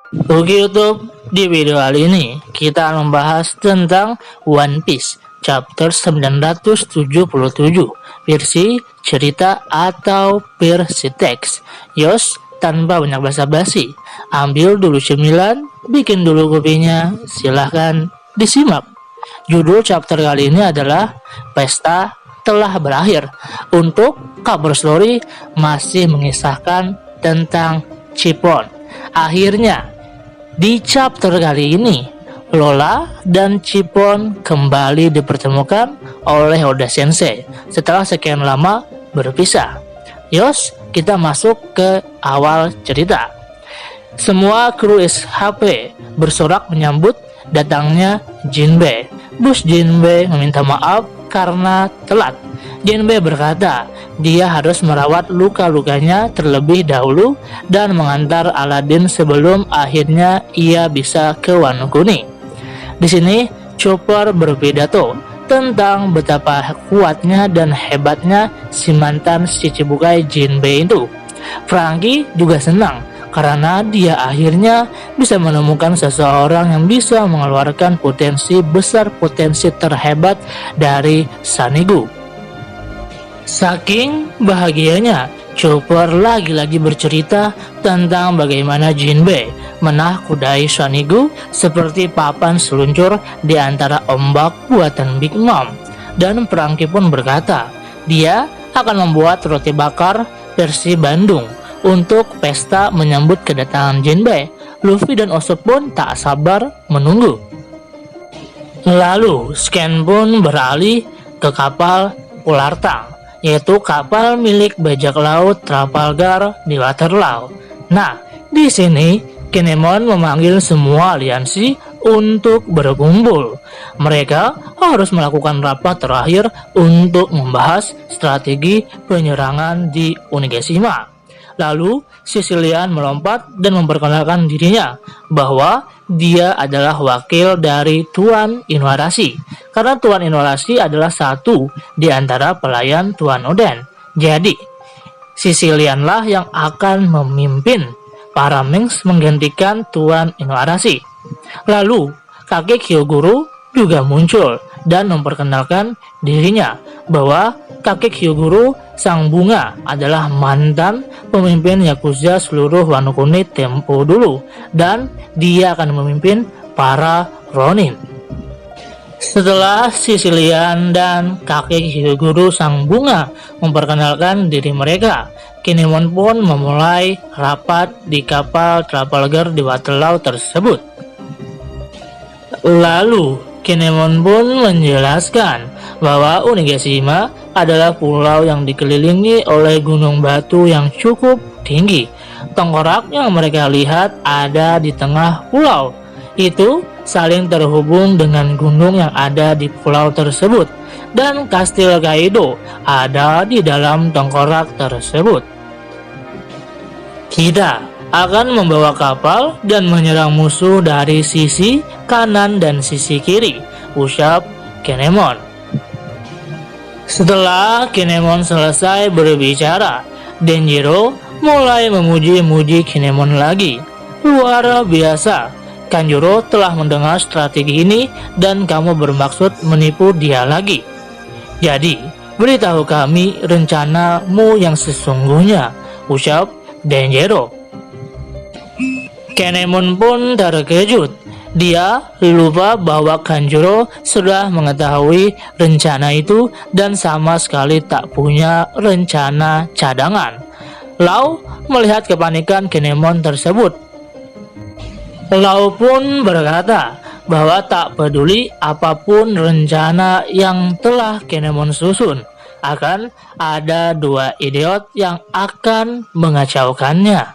Oke YouTube, di video kali ini kita membahas tentang One Piece chapter 977 versi cerita atau versi teks. Yos, tanpa banyak basa-basi, ambil dulu cemilan, bikin dulu kopinya, silahkan disimak. Judul chapter kali ini adalah Pesta Telah Berakhir. Untuk cover story masih mengisahkan tentang Chippon. Akhirnya di chapter kali ini, Lola dan Chippon kembali dipertemukan oleh Oda Sensei setelah sekian lama berpisah. Yos, kita masuk ke awal cerita. Semua kru SHP bersorak menyambut datangnya Jinbe. Bos Jinbe meminta maaf karena telat. Jinbe berkata dia harus merawat luka-lukanya terlebih dahulu dan mengantar Aladdin sebelum akhirnya ia bisa ke Wano Kuni. Di sini Chopper berpidato tentang betapa kuatnya dan hebatnya si mantan Shichibukai Jinbe itu. Franky juga senang karena dia akhirnya bisa menemukan seseorang yang bisa mengeluarkan potensi terhebat dari Sanigu. Saking bahagianya, Chopper lagi-lagi bercerita tentang bagaimana Jinbe menahkudai Sanigu seperti papan seluncur di antara ombak buatan Big Mom. Dan Franky pun berkata, dia akan membuat roti bakar versi Bandung untuk pesta menyambut kedatangan Jinbe. Luffy dan Usopp pun tak sabar menunggu. Lalu Scan pun beralih ke kapal Pulartang, yaitu kapal milik bajak laut Trafalgar di Waterloo. Nah, di sini Kinemon memanggil semua aliansi untuk berkumpul. Mereka harus melakukan rapat terakhir untuk membahas strategi penyerangan di Onigashima. Lalu Sicilian melompat dan memperkenalkan dirinya bahwa dia adalah wakil dari Tuan Inuarashi, karena Tuan Inuarashi adalah satu di antara pelayan Tuan Oden. Jadi Sicilianlah yang akan memimpin para Minks menggantikan Tuan Inuarashi. Lalu kakek Hyogoro juga muncul dan memperkenalkan dirinya bahwa kakek Hyogoro Sang Bunga adalah mantan pemimpin Yakuza seluruh Wano Kuni tempo dulu, dan dia akan memimpin para Ronin. Setelah Sicilian dan kakek Hyogoro Sang Bunga memperkenalkan diri mereka, Kinemon pun memulai rapat di kapal Trafalgar di Waterloo tersebut. Lalu Kinemon pun menjelaskan bahwa Onigashima adalah pulau yang dikelilingi oleh gunung batu yang cukup tinggi. Tengkorak yang mereka lihat ada di tengah pulau itu saling terhubung dengan gunung yang ada di pulau tersebut, dan kastil Kaido ada di dalam tengkorak tersebut. Kita akan membawa kapal dan menyerang musuh dari sisi kanan dan sisi kiri, ucap Kinemon. Setelah Kinemon selesai berbicara, Denjiro mulai memuji-muji Kinemon lagi. Luar biasa, Kanjuro telah mendengar strategi ini dan kamu bermaksud menipu dia lagi. Jadi, beritahu kami rencanamu yang sesungguhnya, ucap Denjiro. Kinemon pun terkejut. Dia lupa bahwa Kanjuro sudah mengetahui rencana itu dan sama sekali tak punya rencana cadangan. Lau melihat kepanikan Kinemon tersebut. Lau pun berkata bahwa tak peduli apapun rencana yang telah Kinemon susun, akan ada dua idiot yang akan mengacaukannya.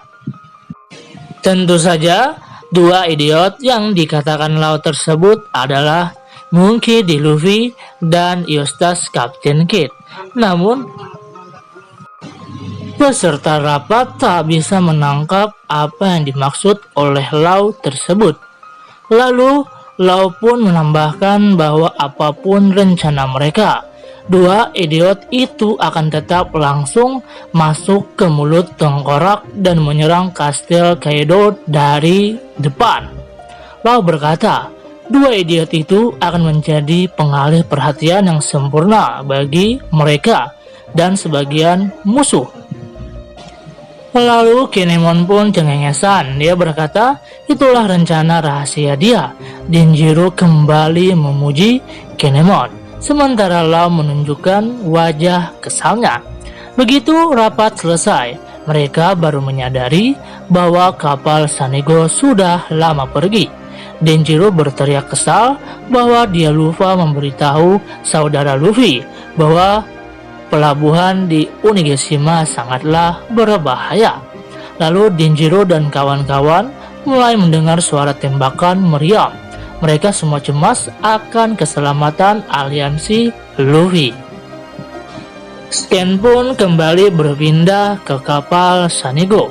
Tentu saja dua idiot yang dikatakan Lau tersebut adalah Monkey D. Luffy dan Eustace Captain Kidd. Namun peserta rapat tak bisa menangkap apa yang dimaksud oleh Lau tersebut. Lalu Lau pun menambahkan bahwa apapun rencana mereka, Dua idiot itu akan tetap langsung masuk ke mulut tengkorak dan menyerang kastil Kaido dari depan. Law berkata, dua idiot itu akan menjadi pengalih perhatian yang sempurna bagi mereka dan sebagian musuh. Lalu Kinemon pun cengengesan. Dia berkata, itulah rencana rahasia dia. Denjiro kembali memuji Kinemon, sementara Law menunjukkan wajah kesalnya. Begitu rapat selesai, mereka baru menyadari bahwa kapal Sanego sudah lama pergi. Denjiro berteriak kesal bahwa dia lupa memberitahu saudara Luffy bahwa pelabuhan di Onigashima sangatlah berbahaya. Lalu Denjiro dan kawan-kawan mulai mendengar suara tembakan meriam. Mereka semua cemas akan keselamatan aliansi Luffy. Scan pun kembali berpindah ke kapal Sanego.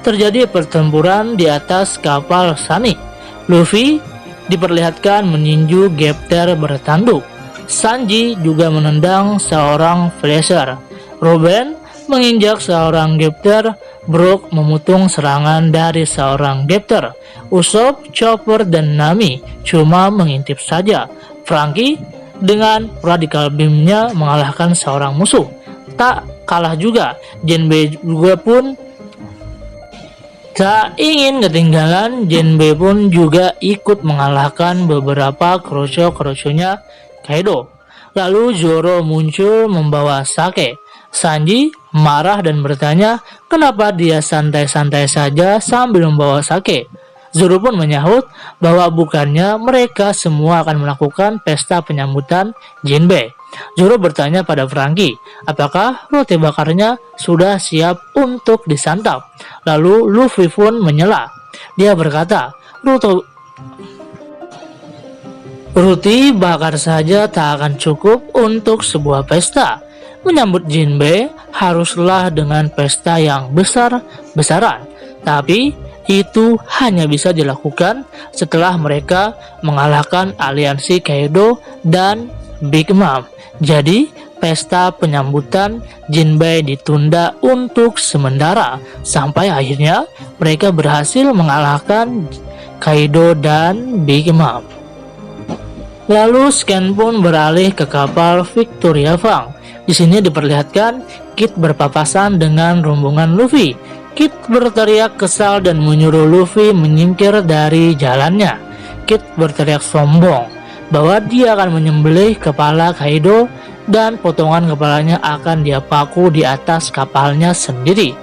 Terjadi pertempuran di atas kapal Sunny. Luffy diperlihatkan meninju Gapter bertanduk. Sanji juga menendang seorang Flasher. Robin menginjak seorang Gapter. Brook memutung serangan dari seorang Gapter. Usopp, Chopper, dan Nami cuma mengintip saja. Franky dengan Radical Beam-nya mengalahkan seorang musuh. Tak kalah juga, Jinbei juga pun tak ingin ketinggalan. Jinbei pun juga ikut mengalahkan beberapa kroco-kroconya Kaido. Lalu Zoro muncul membawa sake. Sanji marah dan bertanya kenapa dia santai-santai saja sambil membawa sake. Zoro pun menyahut bahwa bukannya mereka semua akan melakukan pesta penyambutan Jinbei. Zoro bertanya pada Franky apakah roti bakarnya sudah siap untuk disantap. Lalu Luffy pun menyela. Dia berkata, roti bakar saja tak akan cukup untuk sebuah pesta. Menyambut Jinbei haruslah dengan pesta yang besar-besaran. Tapi itu hanya bisa dilakukan setelah mereka mengalahkan aliansi Kaido dan Big Mom. Jadi pesta penyambutan Jinbei ditunda untuk sementara sampai akhirnya mereka berhasil mengalahkan Kaido dan Big Mom. Lalu Scan pun beralih ke kapal Victoria Fang. Di sini diperlihatkan Kid berpapasan dengan rombongan Luffy. Kid berteriak kesal dan menyuruh Luffy menyingkir dari jalannya. Kid berteriak sombong bahwa dia akan menyembelih kepala Kaido dan potongan kepalanya akan dia paku di atas kapalnya sendiri.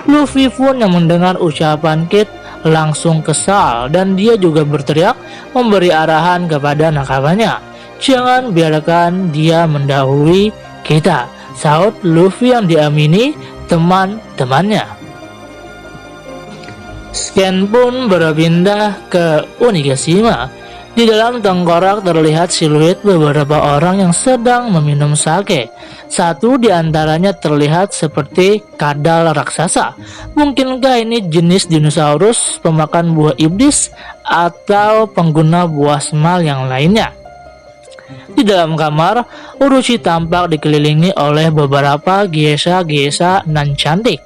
Luffy pun yang mendengar ucapan Kid langsung kesal dan dia juga berteriak memberi arahan kepada nakamannya. Jangan biarkan dia mendahului kita, saut Luffy yang diamini teman-temannya. Scan pun berpindah ke Onigashima. Di dalam tengkorak terlihat siluet beberapa orang yang sedang meminum sake. Satu di antaranya terlihat seperti kadal raksasa. Mungkinkah ini jenis dinosaurus pemakan buah iblis atau pengguna buah semal yang lainnya? Di dalam kamar, Orochi tampak dikelilingi oleh beberapa geisha-geisha nan cantik.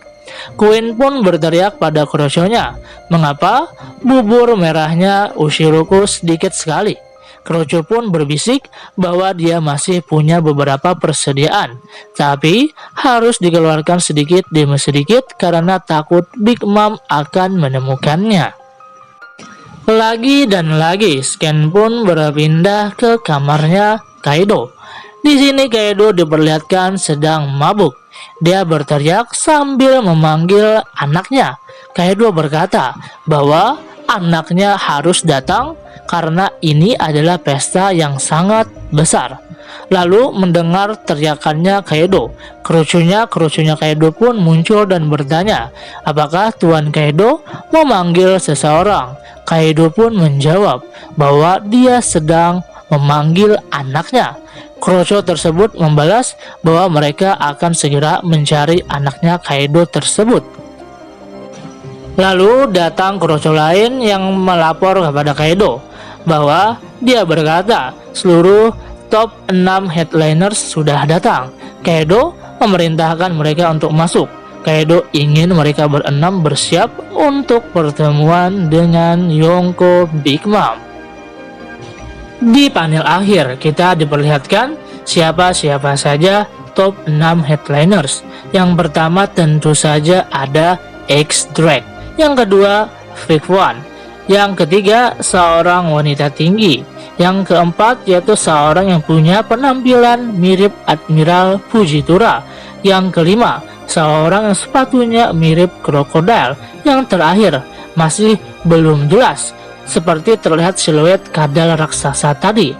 Queen pun berteriak pada kroconya, mengapa bubur merahnya Ushiroku sedikit sekali? Kroco pun berbisik bahwa dia masih punya beberapa persediaan, tapi harus dikeluarkan sedikit demi sedikit karena takut Big Mom akan menemukannya. Lagi dan lagi, Scan pun berpindah ke kamarnya Kaido. Di sini Kaido diperlihatkan sedang mabuk. Dia berteriak sambil memanggil anaknya. Kaido berkata bahwa anaknya harus datang karena ini adalah pesta yang sangat besar. Lalu mendengar teriakannya Kaido, kerucunya Kaido pun muncul dan bertanya, apakah Tuan Kaido memanggil seseorang? Kaido pun menjawab bahwa dia sedang memanggil anaknya. Kroco tersebut membalas bahwa mereka akan segera mencari anaknya Kaido tersebut. Lalu datang Kroco lain yang melapor kepada Kaido bahwa dia berkata seluruh top 6 headliners sudah datang. Kaido memerintahkan mereka untuk masuk. Kaido ingin mereka berenam bersiap untuk pertemuan dengan Yonko Big Mom. Di panel akhir kita diperlihatkan siapa-siapa saja top 6 headliners. Yang pertama tentu saja ada X-Drake. Yang kedua Big One. Yang ketiga seorang wanita tinggi. Yang keempat yaitu seorang yang punya penampilan mirip Admiral Fujitora. Yang kelima seorang yang sepatunya mirip krokodil. Yang terakhir masih belum jelas, seperti terlihat siluet kadal raksasa tadi.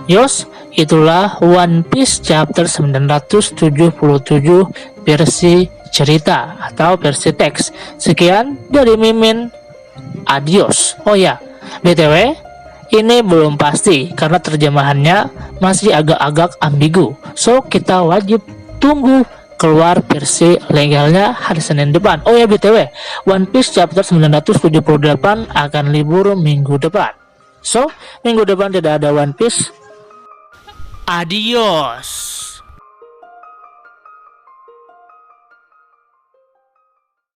Yos, itulah One Piece chapter 977 versi cerita atau versi teks. Sekian dari Mimin, adios. Oh ya, BTW ini belum pasti karena terjemahannya masih agak-agak ambigu. So kita wajib tunggu keluar versi legalnya hari Senin depan. Oh ya BTW, One Piece chapter 978 akan libur minggu depan. So, minggu depan tidak ada One Piece. Adios.